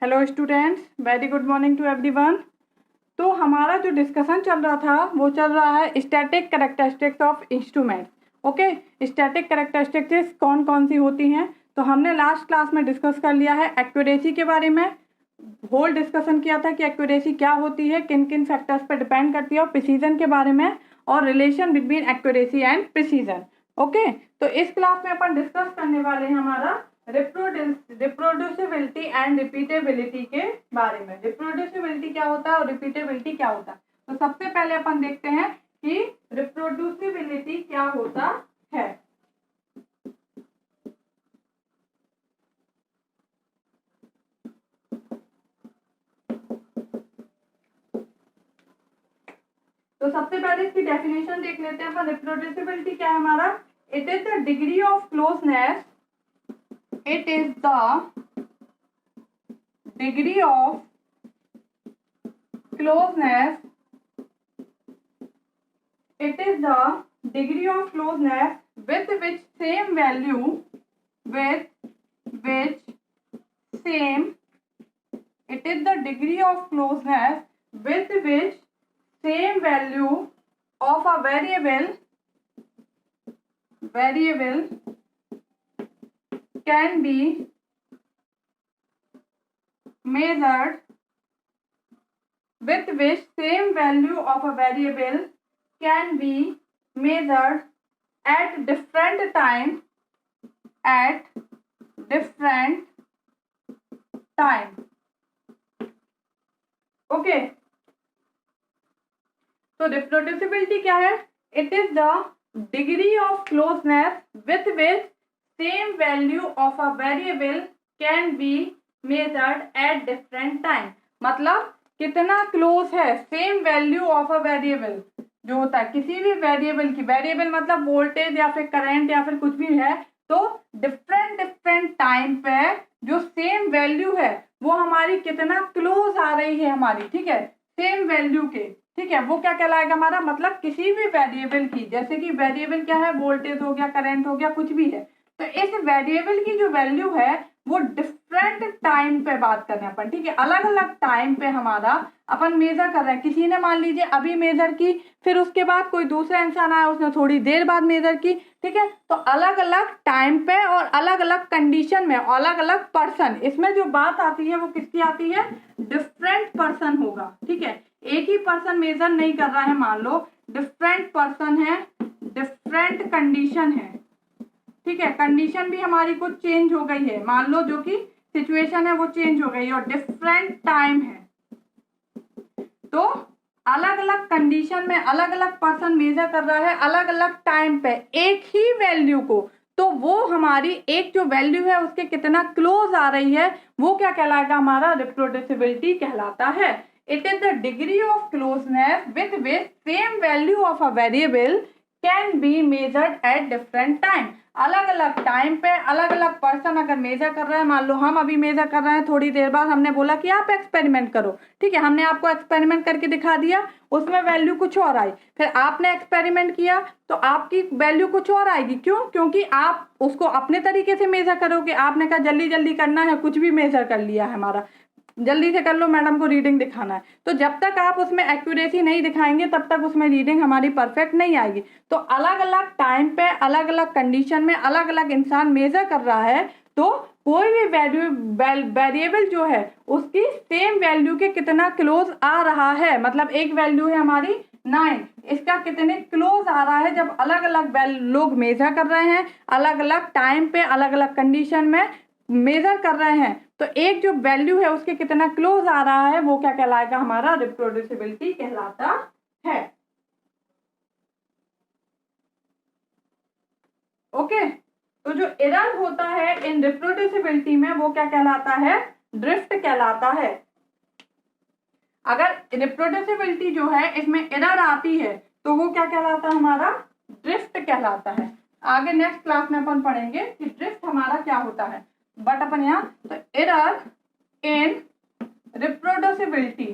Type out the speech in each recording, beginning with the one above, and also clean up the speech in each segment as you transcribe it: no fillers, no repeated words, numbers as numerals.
Hello students, very good morning to everyone. तो हमारा जो डिस्कशन चल रहा था वो चल रहा है static characteristics of instrument. Okay, static characteristics कौन कौन सी होती हैं? तो हमने लास्ट क्लास में डिस्कस कर लिया है एक्यूरेसी के बारे में। होल डिस्कशन किया था कि एक्यूरेसी क्या होती है, किन किन फैक्टर्स पर डिपेंड करती है, और प्रिसीजन के बारे में, और relation between accuracy and precision. Okay, तो इस क्लास में अपन डिस्कस करने वाले हैं हमारा रिप्रोड्यूसिबिलिटी एंड रिपीटेबिलिटी के बारे में। रिप्रोड्यूसिबिलिटी क्या होता है और रिपीटेबिलिटी क्या होता है? तो सबसे पहले अपन देखते हैं कि रिप्रोड्यूसिबिलिटी क्या होता है। तो सबसे पहले इसकी डेफिनेशन देख लेते हैं अपन। रिप्रोड्यूसिबिलिटी क्या है हमारा? It is the degree of closeness, it is the degree of closeness, it is the degree of closeness with which same value, with which same, it is the degree of closeness with which same value of a variable can be measured, with which same value of a variable can be measured at different time, okay. तो reproducibility क्या है? It is the degree of closeness with which same value of a variable can be measured at different time. मतलब कितना close है same value of a variable जो होता है किसी भी वेरिएबल की। वेरिएबल मतलब वोल्टेज या फिर करंट या फिर कुछ भी है। तो डिफरेंट टाइम पे जो सेम वैल्यू है वो हमारी कितना क्लोज आ रही है हमारी, ठीक है, सेम वैल्यू के, ठीक है, वो क्या कहलाएगा हमारा? मतलब किसी भी वेरिएबल की, जैसे कि वेरिएबल क्या है, वोल्टेज हो गया, करंट हो गया, कुछ भी है। तो इस वेरिएबल की जो वैल्यू है वो डिफरेंट टाइम पे बात कर रहे हैं अपन, ठीक है, अलग अलग टाइम पे हमारा अपन मेजर कर रहे हैं। किसी ने मान लीजिए अभी मेजर की, फिर उसके बाद कोई दूसरा इंसान आया उसने थोड़ी देर बाद मेजर की, ठीक है। तो अलग अलग टाइम पे और अलग अलग कंडीशन में अलग अलग पर्सन, इसमें जो बात आती है वो किसकी आती है? डिफरेंट पर्सन होगा, ठीक है। एक ही पर्सन मेजर नहीं कर रहा है, मान लो डिफरेंट पर्सन है, डिफरेंट कंडीशन है, ठीक है, कंडीशन भी हमारी कुछ चेंज हो गई है, मान लो जो कि सिचुएशन है वो चेंज हो गई है, और डिफरेंट टाइम है। तो अलग अलग कंडीशन में अलग अलग पर्सन मेजर कर रहा है अलग अलग टाइम पे एक ही वैल्यू को। तो वो हमारी एक जो वैल्यू है उसके कितना क्लोज आ रही है वो क्या कहलाएगा? हमारा रिप्रोड्यूसिबिलिटी कहलाता है। It is the degree of closeness with which same value of a variable can be measured at different time। अलग अलग टाइम पे अलग अलग पर्सन अगर मेजर कर रहा है, मान लो हम अभी मेजर कर रहे हैं, थोड़ी देर बाद हमने बोला कि आप एक्सपेरिमेंट करो, ठीक है, हमने आपको एक्सपेरिमेंट करके दिखा दिया, उसमें वैल्यू कुछ और आई, फिर आपने एक्सपेरिमेंट किया तो आपकी वैल्यू कुछ और आएगी। क्यों? क्योंकि आप उसको अपने तरीके से मेजर करोगे। आपने कहा जल्दी जल्दी करना है, कुछ भी मेजर कर लिया है हमारा, जल्दी से कर लो, मैडम को रीडिंग दिखाना है। तो जब तक आप उसमें एक्यूरेसी नहीं दिखाएंगे तब तक उसमें रीडिंग हमारी परफेक्ट नहीं आएगी। तो अलग अलग टाइम पे अलग अलग कंडीशन में अलग अलग इंसान मेजर कर रहा है, तो कोई भी वेरिएबल जो है उसकी सेम वैल्यू के कितना क्लोज आ रहा है। मतलब एक वैल्यू है हमारी 9, इसका कितने क्लोज आ रहा है जब अलग अलग लोग मेजर कर रहे हैं, अलग अलग टाइम पे अलग अलग कंडीशन में मेजर कर रहे हैं, तो एक जो वैल्यू है उसके कितना क्लोज आ रहा है वो क्या कहलाएगा? हमारा रिप्रोड्यूसिबिलिटी कहलाता है। ओके, तो जो एरर होता है इन रिप्रोड्यूसिबिलिटी में वो क्या कहलाता है? ड्रिफ्ट कहलाता है। अगर रिप्रोड्यूसिबिलिटी जो है इसमें एरर आती है तो वो क्या कहलाता है? हमारा ड्रिफ्ट कहलाता है। आगे नेक्स्ट क्लास में अपन पढ़ेंगे कि ड्रिफ्ट हमारा क्या होता है, बट अपन यहाँ तो error in reproducibility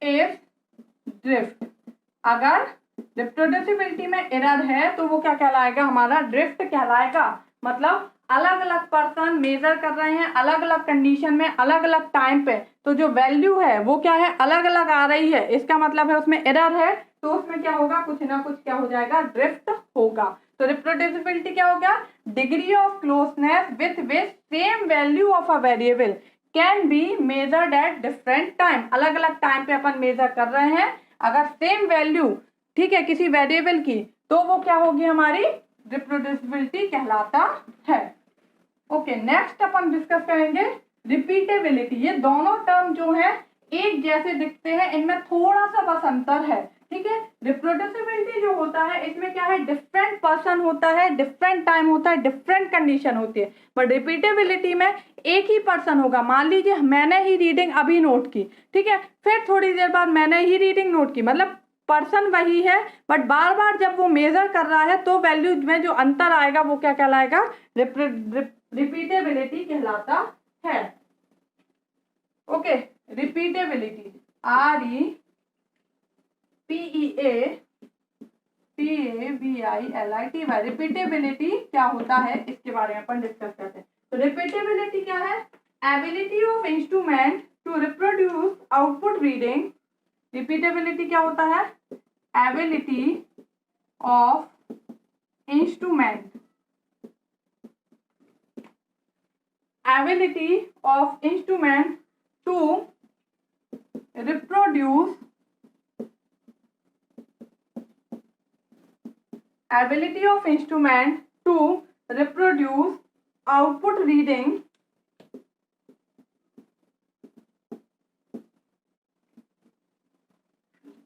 is drift. अगर रिप्रोड्यूसिबिलिटी में एरर है तो वो क्या कहलाएगा? हमारा ड्रिफ्ट कहलाएगा। मतलब अलग अलग पर्सन मेजर कर रहे हैं अलग अलग कंडीशन में अलग अलग टाइम पे, तो जो वैल्यू है वो क्या है, अलग अलग आ रही है, इसका मतलब है उसमें एरर है, तो उसमें क्या होगा, कुछ ना कुछ क्या हो जाएगा, ड्रिफ्ट होगा। तो रिप्रोड्यूसिबिलिटी क्या हो गया, degree of closeness with same value of a variable can be measured at different time. अलग अलग टाइम पे अपन मेजर कर रहे हैं, अगर सेम वैल्यू ठीक है किसी वेरिएबल की, तो वो क्या होगी, हमारी रिप्रोड्यूसिबिलिटी कहलाता है। ओके, नेक्स्ट अपन डिस्कस करेंगे रिपीटेबिलिटी। ये दोनों टर्म जो है एक जैसे दिखते हैं, इनमें थोड़ा सा बस अंतर है, ठीक है। रिप्रोड्यूसिबिलिटी जो होता है इसमें क्या है, डिफरेंट पर्सन होता है, डिफरेंट टाइम होता है, डिफरेंट कंडीशन होती है। बट रिपीटेबिलिटी में एक ही पर्सन होगा। मान लीजिए मैंने ही रीडिंग अभी नोट की, ठीक है, फिर थोड़ी देर बाद मैंने ही रीडिंग नोट की, मतलब पर्सन वही है, बट बार बार जब वो मेजर कर रहा है तो वैल्यू में जो अंतर आएगा वो क्या कहलाएगा, रिपीटेबिलिटी कहलाता है। ओके, रिपीटेबिलिटी REPEABILITY, रिपीटेबिलिटी क्या होता है इसके बारे में अपन डिस्कस करते हैं। तो रिपीटेबिलिटी क्या है, ability of instrument to reproduce output reading. Repeatability क्या होता है, ability of instrument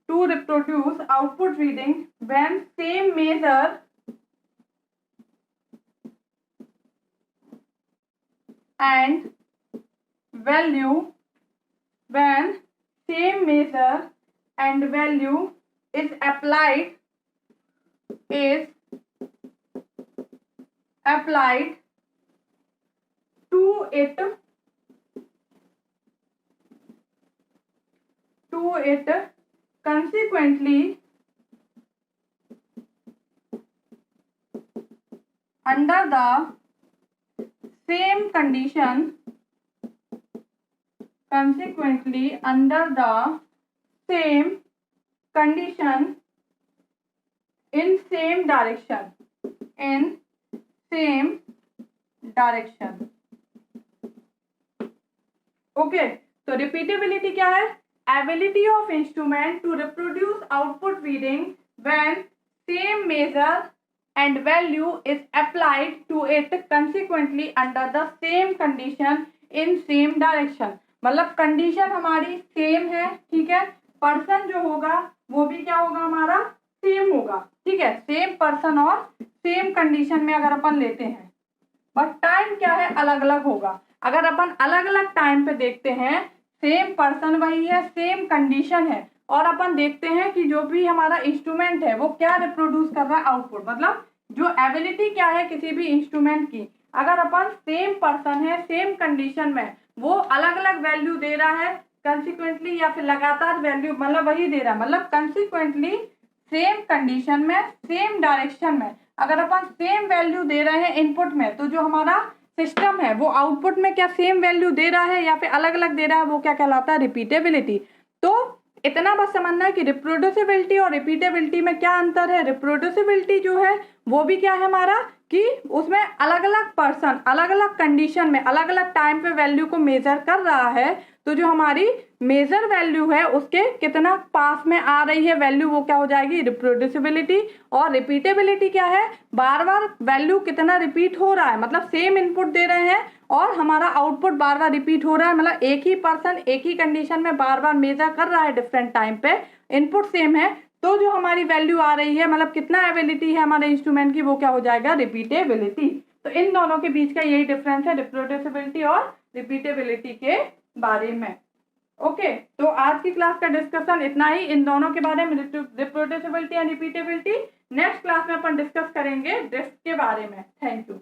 to reproduce output reading when same measure and value is applied to it consequently under the same condition in same direction okay. तो repeatability क्या है, ability of instrument to reproduce output reading when same measure and value is applied to it consequently under the same condition in same direction। मतलब condition हमारी same है, ठीक है, person जो होगा वो भी क्या होगा, हमारा सेम होगा, ठीक है, सेम पर्सन और सेम कंडीशन में अगर अपन लेते हैं, बट टाइम क्या है, अलग अलग होगा। अगर अपन अलग अलग टाइम पे देखते हैं, सेम पर्सन वही है, सेम कंडीशन है, और अपन देखते हैं कि जो भी हमारा इंस्ट्रूमेंट है वो क्या रिप्रोड्यूस कर रहा है, आउटपुट, मतलब जो एबिलिटी क्या है किसी भी इंस्ट्रूमेंट की, अगर अपन सेम पर्सन है सेम कंडीशन में वो अलग अलग वैल्यू दे रहा है कंसिक्वेंटली, या फिर लगातार वैल्यू मतलब वही दे रहा है, मतलब कंसिक्वेंटली सेम कंडीशन में सेम डायरेक्शन में अगर अपन सेम वैल्यू दे रहे हैं इनपुट में, तो जो हमारा सिस्टम है वो आउटपुट में क्या सेम वैल्यू दे रहा है या फिर अलग अलग दे रहा है, वो क्या कहलाता है, रिपीटेबिलिटी। तो इतना बस समझना है कि रिप्रोड्यूसिबिलिटी और रिपीटेबिलिटी में क्या अंतर है। रिप्रोड्यूसिबिलिटी जो है वो भी क्या है हमारा, कि उसमें अलग अलग पर्सन अलग अलग कंडीशन में अलग अलग टाइम पे वैल्यू को मेजर कर रहा है, तो जो हमारी मेजर वैल्यू है उसके कितना पास में आ रही है वैल्यू, वो क्या हो जाएगी, रिप्रोड्यूसिबिलिटी। और रिपीटेबिलिटी क्या है, बार बार वैल्यू कितना रिपीट हो रहा है, मतलब सेम इनपुट दे रहे हैं और हमारा आउटपुट बार बार रिपीट हो रहा है, मतलब एक ही पर्सन एक ही कंडीशन में बार बार मेजर कर रहा है डिफरेंट टाइम पे, इनपुट सेम है, तो जो हमारी वैल्यू आ रही है, मतलब कितना एबिलिटी है हमारे इंस्ट्रूमेंट की, वो क्या हो जाएगा, रिपीटेबिलिटी। तो इन दोनों के बीच का यही डिफरेंस है रिप्रोड्यूसिबिलिटी और रिपीटेबिलिटी के बारे में। ओके, तो आज की क्लास का डिस्कशन इतना ही इन दोनों के बारे में, reproducibility and repeatability. Next class में अपन डिस्कस करेंगे ड्रिफ्ट के बारे में। Thank you.